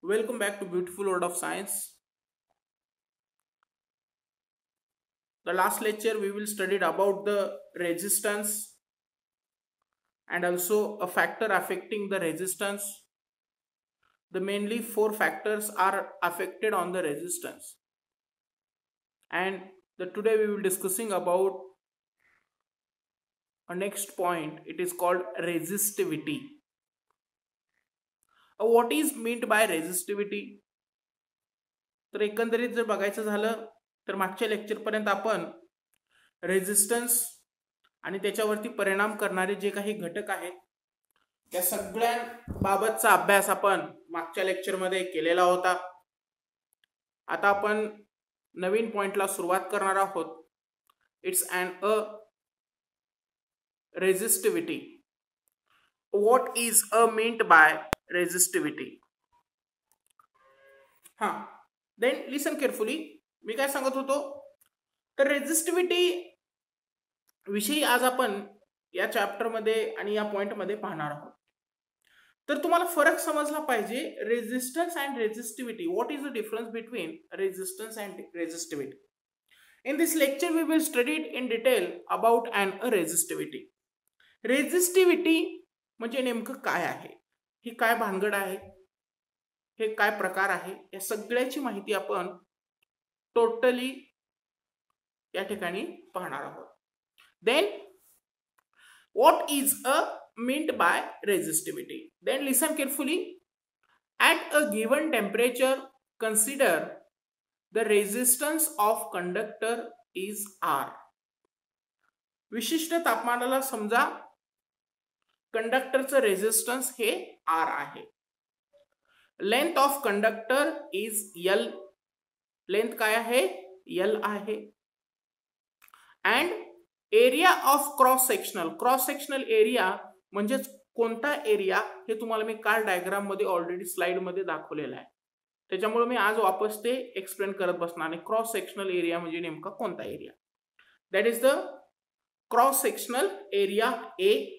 Welcome back to Beautiful World of Science. The last lecture we will studied about the resistance and also a factor affecting the resistance. The mainly four factors are affected on the resistance. And today we will discussing about a next point. It is called resistivity. What is meant by resistivity? तर एकंदरीत जर बघायचं झालं तर मागच्या lecture पर्यंत आपण resistance आणि त्याच्यावरती परिणाम करणारे जे काही घटक आहेत त्या सगळ्या बाबतचा अभ्यास आपण मागच्या लेक्चर मध्ये केलेला होता. आता आपण नवीन पॉइंटला सुरुवात करणार आहोत. It's a resistivity. What is meant by resistivity? Then listen carefully. मी काय सांगत होतो तर रेजिस्टिव्हिटी विषयी आज आपण या चॅप्टर मध्ये आणि या पॉइंट मध्ये पाहणार आहोत. तर तुम्हाला फरक समजला पाहिजे. Resistance and resistivity. What is the difference between resistance and resistivity? In this lecture we will study in detail about a resistivity. Resistivity म्हणजे नेमकं काय आहे, ही काय भानगड आहे, हे काय प्रकार आहे, या सगळ्याची माहिती आपण टोटली या ठिकाणी पाहणार आहोत. Then what is meant by resistivity? Then listen carefully. At a given temperature, consider the resistance of conductor is R. विशिष्ट तापमानाला समजा कंडक्टरचं रेजिस्टन्स हे R आहे. Length of conductor is L. Length काय आहे? L आहे. And area of cross sectional area म्हणजे कोणता एरिया हे तुम्हाला मी काल डायग्राम मध्ये ऑलरेडी स्लाइड मध्ये दाखवलेला आहे. त्याच्यामुळे मी आज वापस ते एक्सप्लेन करत बसणार नाही. क्रॉस सेक्शनल एरिया म्हणजे नेमका कोणता area? That is the cross sectional area A.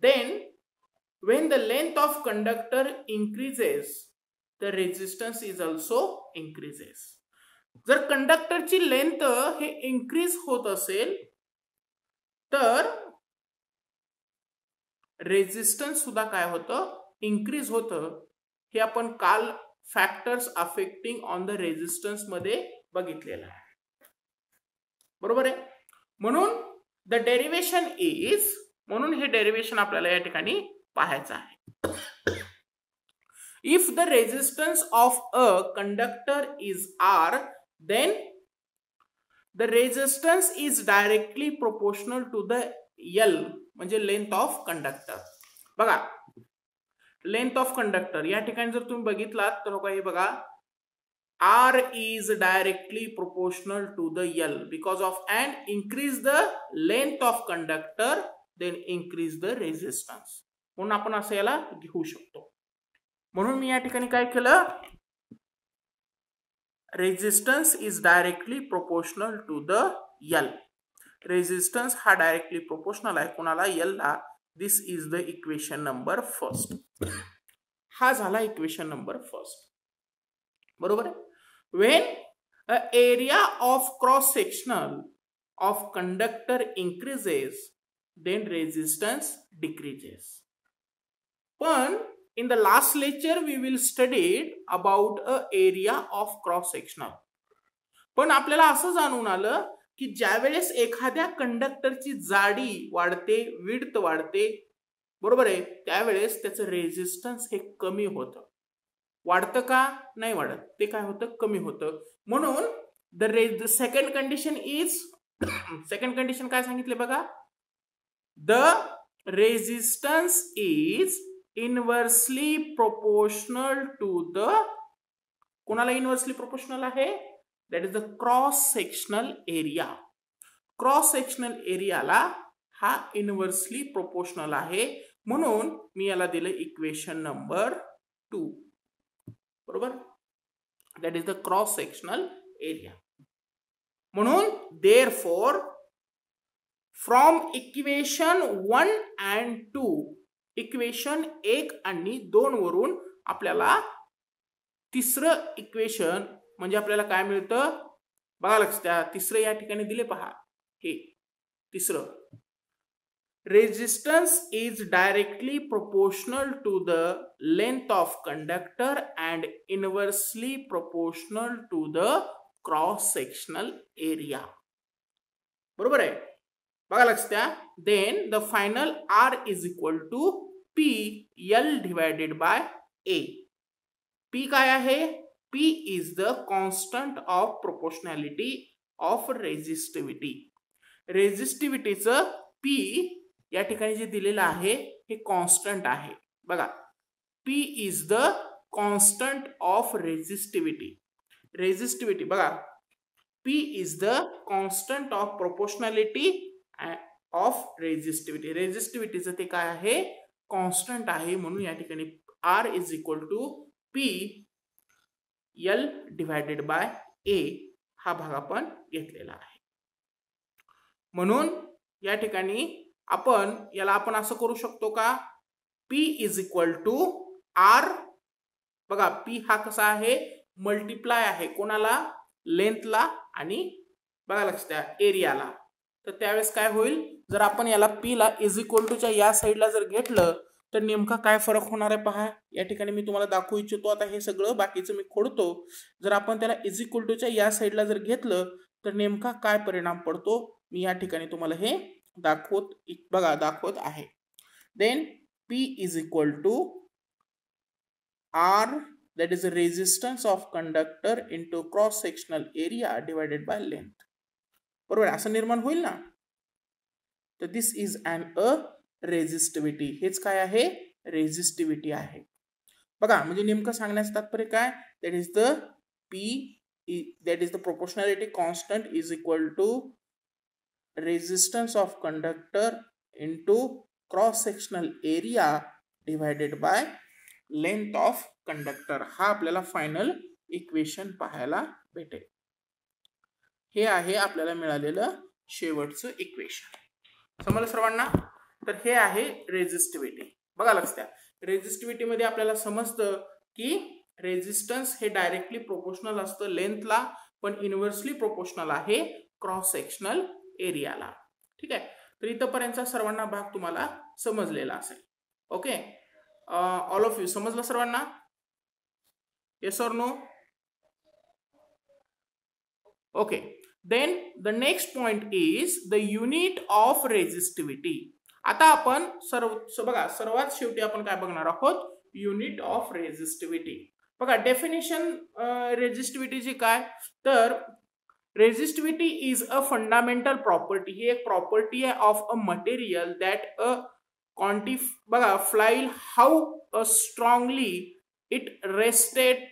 Then when the length of conductor increases the resistance is also increases. जर कंडक्टरची लेंथ हे इंक्रीज होत असेल तर रेजिस्टन्स सुद्धा काय होतं? इंक्रीज होतं. हे आपण काल factors affecting on the resistance मध्ये बघितलेलं आहे. बरोबर आहे. म्हणून द डेरिवेशन इज, म्हणून हे डेरिवेशन आपल्याला या ठिकाणी पाहायचं आहे. If the resistance of a conductor is R, then the resistance is directly proportional to the L म्हणजे लेंथ ऑफ कंडक्टर. बघा, लेंथ ऑफ कंडक्टर या ठिकाणी जर तुम्ही बघितलात तर हे बघा, R is directly proportional to the L because of and increase the length of conductor then increase the resistance. म्हणून आपण असं याला घेऊ शकतो. म्हणून मी या ठिकाणी काय केलं? Resistance is directly proportional to the L. Resistance हा डायरेक्टली प्रोपोर्शनल आहे कोणाला? L ला. This is the equation number first. हा झाला इक्वेशन नंबर फर्स्ट. बरोबर आहे. When area of cross sectional of conductor increases then resistance decreases. पण in the last lecture we will studied about a area of cross sectional. पण आपल्याला असं जाणून आलं की ज्यावेळेस एखाद्या कंडक्टरची जाडी वाढते, विड्थ वाढते, बरोबर आहे, त्यावेळेस त्याचं रेजिस्टन्स हे कमी होतं. वाढतं का? नाही वाढत. ते काय होतं? कमी होतं. म्हणून the second condition is, second condition काय सांगितले बघा, the resistance is inversely proportional to the, कोणाला इनव्हर्सली प्रोपोर्शनल आहे? That is the cross sectional area. Cross sectional एरियाला हा इनव्हर्सली प्रोपोर्शनल आहे. म्हणून मी याला दिलं इक्वेशन नंबर 2. बरोबर. That is the cross sectional area. म्हणून therefore from equation 1 and 2, equation 1 आणि 2 वरून आपल्याला तिसरं इक्वेशन म्हणजे आपल्याला काय मिळतं बघा, लक्ष द्या. तिसरं या ठिकाणी दिले पहा, हे तिसरं, resistance is directly proportional to the length of conductor and inversely proportional to the cross sectional area. बरोबर आहे, बघा लक्ष द्या. then the final R is equal to P L divided by A. P काय आहे? P is the constant of proportionality of resistivity. रेझिस्टिव्हिटीचं P या ठिकाणी जे दिलेलं आहे हे कॉन्स्टंट आहे. बघा, P is the constant of resistivity. Resistivity बघा, P is the constant of proportionality of resistivity. रेझिस्टिव्हिटीचं ते काय आहे? कॉन्स्टंट आहे. म्हणून या ठिकाणी R is equal to P L divided by A हा भाग आपण घेतलेला आहे. म्हणून या ठिकाणी आपण याला आपण असं करू शकतो का? P is equal to R. बघा, P हा कसा आहे? मल्टिप्लाय आहे. कोणाला? लेंथला आणि बघा लक्ष द्या एरियाला. तर त्यावेळेस काय होईल? जर आपण याला P ला इज इक्वल टूच्या या साईडला जर घेतलं तर नेमका काय फरक होणार आहे पहा. या ठिकाणी मी तुम्हाला दाखवू इच्छितो. आता हे सगळं बाकीचं मी खोडतो. जर आपण त्याला इज इक्वल टूच्या या साईडला जर घेतलं तर नेमका काय परिणाम पडतो मी या ठिकाणी तुम्हाला हे दाखवत आहे. Then P is equal to R, that is the resistance of conductor into cross sectional area divided by length. बरोबर, असं निर्माण होईल ना. तर दिस इज अ रेझिस्टिव्हिटी. हेच काय आहे? रेझिस्टिव्हिटी आहे. बघा, म्हणजे नेमकं सांगण्याचं तात्पर्य काय? That is the that is the proportionality constant is equal to resistance of conductor into cross sectional area divided by length of conductor. हा आपल्याला फायनल इक्वेशन पाहायला भेटेल. हे आहे आपल्याला मिळालेलं शेवटचं इक्वेशन. समजलं सर्वांना? तर हे आहे रेझिस्टिव्हिटी. बघा लक्ष द्या, रेझिस्टिव्हिटी मध्ये आपल्याला समजतं की रेझिस्टन्स हे डायरेक्टली प्रोपोर्शनल असतं लेंथला, पण इनव्हर्सली प्रोपोर्शनल आहे क्रॉस सेक्शनल एरियाला. ठीक आहे, तर इथपर्यंतचा सर्वांना भाग तुम्हाला समजलेला असेल. ओके, ऑल ऑफ यू समजलं सर्वांना? Yes or no? Okay, then the next point is the unit of resistivity. आता आपण बघा, सर्वात शेवटी आपण काय बघणार आहोत? Unit of resistivity. बघा, डेफिनेशन रेझिस्टिव्हिटीची काय? तर resistivity is a fundamental property. ही एक प्रॉपर्टी आहे ऑफ अ मटेरियल दॅट बघा, flail how strongly it rested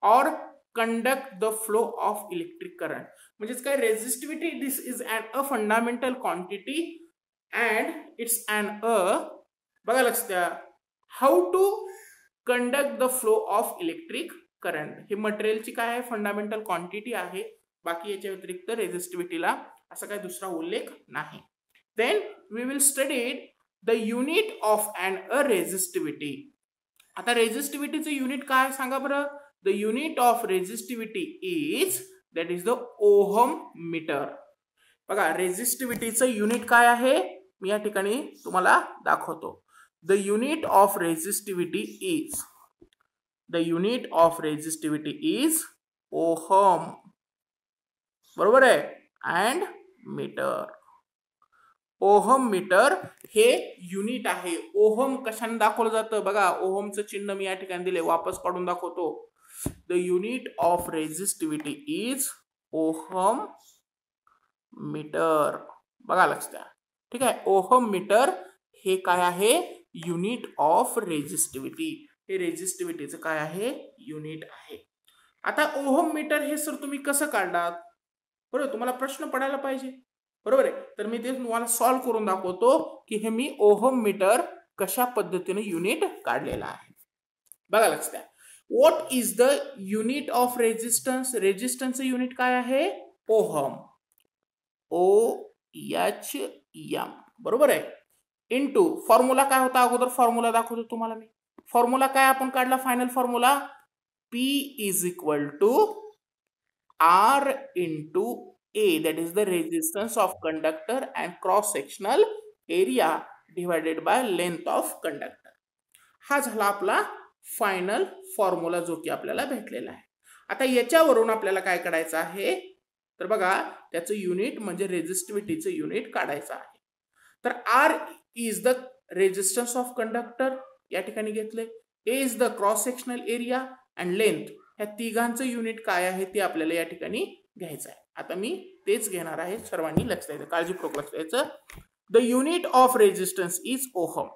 or conduct the flow of electric current. म्हणजेच काय? Resistivity this is a fundamental quantity and it's बघा लक्ष द्या, how to conduct the flow of electric current. हे मटेरियलची काय आहे? फंडामेंटल क्वांटिटी आहे. बाकी याच्या व्यतिरिक्त रेझिस्टिव्हिटीला असा काही दुसरा उल्लेख नाही. Then we will study the unit of a resistivity. आता रेझिस्टिव्हिटीचं युनिट काय सांगा बरं? The unit of resistivity is that is the ohm metre. बघा, रेझिस्टिव्हिटीचं युनिट काय आहे मी या ठिकाणी तुम्हाला दाखवतो. The unit of resistivity is ohm. बरोबर आहे, अँड मीटर. ओहम मीटर हे युनिट आहे. ओहम कशाने दाखवलं जातं? बघा, ओहमचं चिन्ह मी या ठिकाणी दिले, वापस काढून दाखवतो. The unit of resistivity is ohm metre. बघा लक्ष द्या. ठीक आहे, ओहम मीटर हे काय आहे? Unit of resistivity. हे रेझिस्टिव्हिटीचं काय आहे? युनिट आहे. आता ओहम मीटर हे सर तुम्ही कसं काढलात? बरोबर, तुम्हाला प्रश्न पडायला पाहिजे. बरोबर आहे, तर मी ते तुम्हाला सॉल्व्ह करून दाखवतो की हे मी ओहम मीटर कशा पद्धतीने युनिट काढलेला आहे. बघा लक्ष द्या. What is the unit of resistance? रेझिस्टन्सचं युनिट काय आहे? ओहम. OHM. बरोबर आहे, इनटू फॉर्म्युला काय होता? अगोदर फॉर्म्युला दाखवतो तुम्हाला मी. फॉर्म्युला काय आपण काढला? Final formula P is equal to R into A, that is the resistance of conductor and cross sectional area divided by length of conductor. हा झाला आपला फायनल फॉर्म्युला जो की आपल्याला भेटलेला आहे. आता याच्यावरून आपल्याला काय काढायचं आहे तर बघा त्याचं युनिट म्हणजे रेझिस्टिव्हिटीचं युनिट काढायचं आहे. तर R is the resistance of conductor या ठिकाणी घेतले, A is the cross sectional area and length, ह्या तिघांचं युनिट काय आहे ते आपल्याला या ठिकाणी घ्यायचं आहे. आता मी तेच घेणार आहे, सर्वांनी लक्ष द्यायचं, काळजीपूर्वक लक्ष द्यायचं. The unit of resistance is ohm.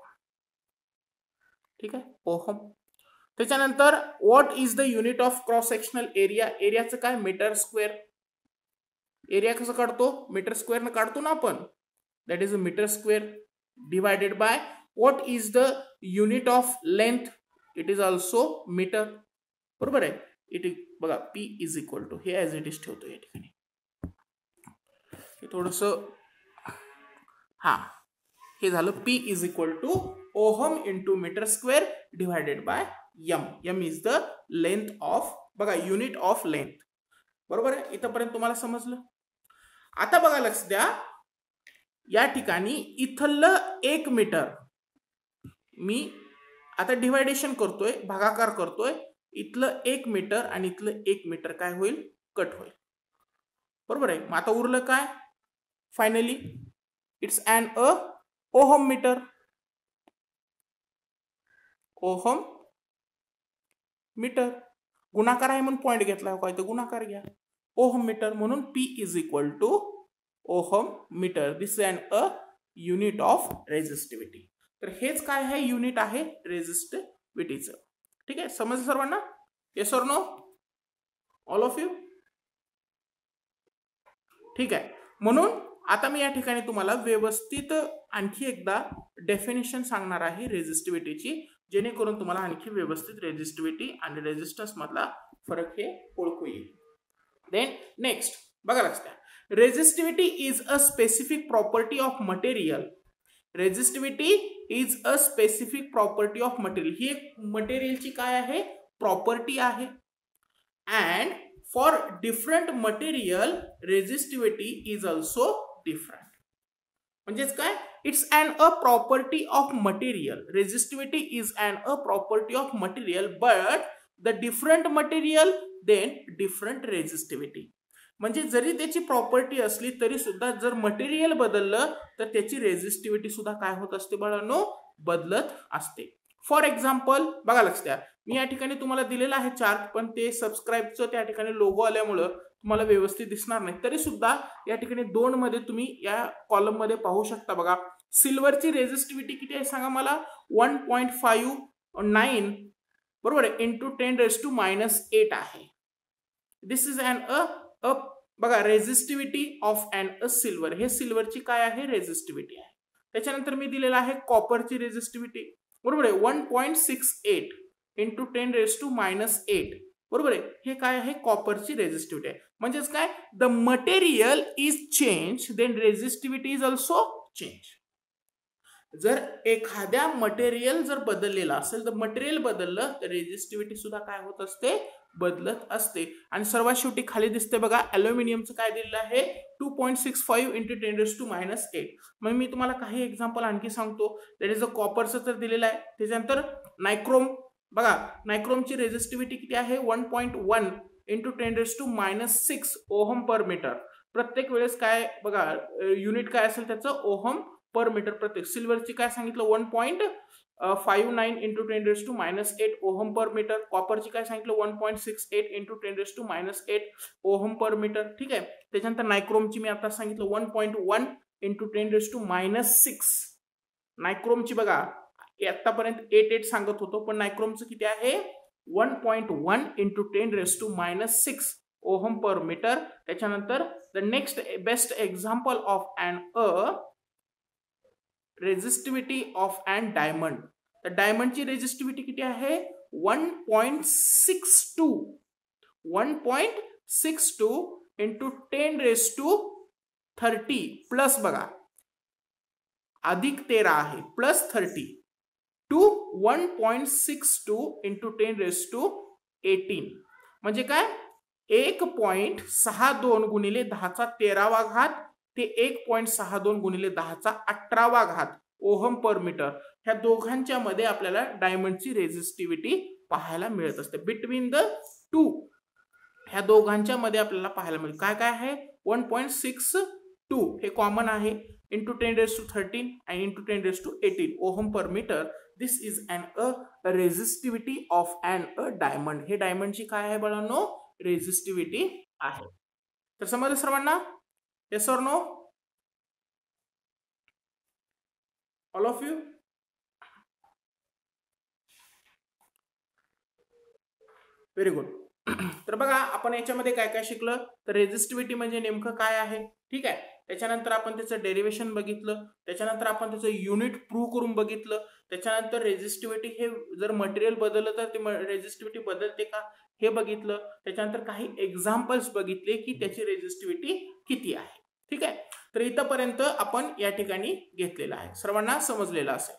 ठीक आहे, ओहम. त्याच्यानंतर what is the unit of cross sectional area, एरियाचं काय मीटर स्क्वेअर. एरिया कसं काढतो मीटर स्क्वेअर न काढतो ना आपण, that is a metre square divided by what is the unit of length, it is also metre. बरोबर आहे. इट इज बघा P इज इक्वल टू, हे ॲज इट इज ठेवतो या ठिकाणी, हे थोडस हा हे झालं P is equal to ohm into metre square divided by M. M is the length of, बघा युनिट ऑफ लेंथ. बरोबर आहे, इथपर्यंत तुम्हाला समजलं. आता बघा लक्ष द्या, या ठिकाणी इथलं 1 मीटर मी आता डिवायडेशन करतोय, भागाकार करतोय, इथलं 1 मीटर आणि इथलं 1 मीटर काय होईल कट होईल. बरोबर आहे. मग आता उरलं काय finally, it's an a ohm metre. Ohm metre गुणाकार आहे म्हणून पॉइंट घेतला, काय तर गुणाकार घ्या, ओहम मीटर. म्हणून P is equal to ohm metre. This is a unit of resistivity. तर हेच काय आहे, युनिट आहे रेझिस्टिव्हिटीचं. ठीक आहे, समजलं सर्वांना? Yes or know all of you? ठीक आहे. म्हणून आता मी या ठिकाणी तुम्हाला व्यवस्थित आणखी एकदा डेफिनेशन सांगणार आहे रेझिस्टिव्हिटीची, जेणेकरून तुम्हाला आणखी व्यवस्थित रेझिस्टिव्हिटी आणि रेझिस्टन्स मधला फरक हे ओळखू येईल. देन नेक्स्ट बघा लक्ष द्या, resistivity is a specific property of material. Resistivity is a specific property of material. ही एक मटेरियलची काय आहे प्रॉपर्टी आहे. And for different material resistivity is also different. म्हणजेच काय, it's an a property of material. Resistivity is an a property of material, but the different material then different resistivity. म्हणजे जरी त्याची प्रॉपर्टी असली तरी सुद्धा जर मटेरियल बदललं तर त्याची रेझिस्टिव्हिटी सुद्धा काय होत असते बाळांनो, बदलत असते. फॉर एक्झाम्पल बघा लक्ष द्या, मी या ठिकाणी तुम्हाला दिलेला आहे चार्ट, पण ते सबस्क्राईबचं त्या ठिकाणी लोगो आल्यामुळं तुम्हाला व्यवस्थित दिसणार नाही. तरी सुद्धा या ठिकाणी 2 मध्ये तुम्ही या कॉलम मध्ये पाहू शकता. बघा सिल्वरची रेझिस्टिव्हिटी किती आहे सांगा मला, 1.59 बरोबर आहे इंटू 10⁻⁻8 आहे. दिस इज अन अ बघा resistivity of an a silver. हे सिल्वरची काय आहे रेझिस्टिव्हिटी आहे. त्याच्यानंतर मी दिलेला आहे कॉपरची रेझिस्टिव्हिटी, बरोबर आहे 1.68 इंटू 10⁻⁸. बरोबर आहे, हे काय आहे कॉपरची रेझिस्टिव्हिटी आहे. म्हणजेच काय, the material is change then resistivity is also change. जर एखाद्या मटेरियल जर बदललेला असेल तर मटेरियल बदललं तर रेझिस्टिव्हिटी सुद्धा काय होत असते, बदलत असते. आणि सर्वात शेवटी खाली दिसते बघा अल्युमिनियमचं काय दिलेलं आहे 2.65 इंटू 10⁻⁸. मग मी तुम्हाला काही एक्झाम्पल आणखी सांगतो. दॅट इज अ कॉपरचं तर दिलेलं आहे. त्याच्यानंतर नायक्रोम बघा, नायक्रोमची रेझिस्टिव्हिटी किती आहे 1.1 इंटू 10⁻⁶ ओहम पर मीटर. प्रत्येक वेळेस काय बघा युनिट काय असेल त्याचं ओहम पर मीटर प्रत्येक. सिल्वरची काय सांगितलं 1.59 इंटू 10⁻⁸ ओहम पर मीटर. कॉपरची काय सांगितलं 1.68 इंटू 10⁻⁸ ओहम पर मीटर. ठीक आहे. त्याच्यानंतर नायक्रोमची मी आता सांगितलं 1.1 इंटू 10⁻⁶. नायक्रोमची बघा आतापर्यंत 8 सांगत होतो, पण नायक्रोमचं किती आहे 1.1 इंटू 10⁻⁶ ओहम पर मीटर. त्याच्यानंतर the next best example of an resistivity of an diamond. तर डायमंडची रेझिस्टिव्हिटी किती आहे 1.62 इंटू 10⁻30 प्लस बघा अधिक 13 आहे प्लस 30 टू 1.62 इंटू 10⁻30 18 म्हणजे काय 1.62 गुणिले 10⁻13 ते 1.62 गुणिले 10⁻18 ओहम पर मीटर ह्या दोघांच्या मध्ये आपल्याला डायमंडची रेझिस्टिव्हिटी पाहायला मिळत असते. बिटवीन द टू ह्या दोघांच्या मध्ये आपल्याला पाहायला मिळेल. काय काय आहे 1.62 हे कॉमन आहे into 10⁻13 and into 10⁻18 ohm per meter. This is an resistivity of an diamond. हे डायमंडची काय आहे बाळांनो रेझिस्टिव्हिटी आहे. तर समजलं सर्वांना? yes or no? all of you? Very good. तर बघा आपण याच्यामध्ये काय काय शिकलं तर रेझिस्टिव्हिटी म्हणजे नेमकं काय आहे ठीक आहे. त्याच्यानंतर आपण त्याचं डेरिव्हेशन बघितलं, त्याच्यानंतर आपण त्याचं युनिट प्रूव्ह करून बघितलं, त्याच्यानंतर रेझिस्टिव्हिटी हे जर मटेरियल बदललं तर ते रेझिस्टिव्हिटी बदलते का हे बघितलं, त्याच्यानंतर काही एक्झाम्पल्स बघितले की त्याची रेझिस्टिव्हिटी किती आहे ठीक आहे. तर इथपर्यंत आपण या ठिकाणी घेतलेलं आहे. सर्वांना समजलेलं असेल.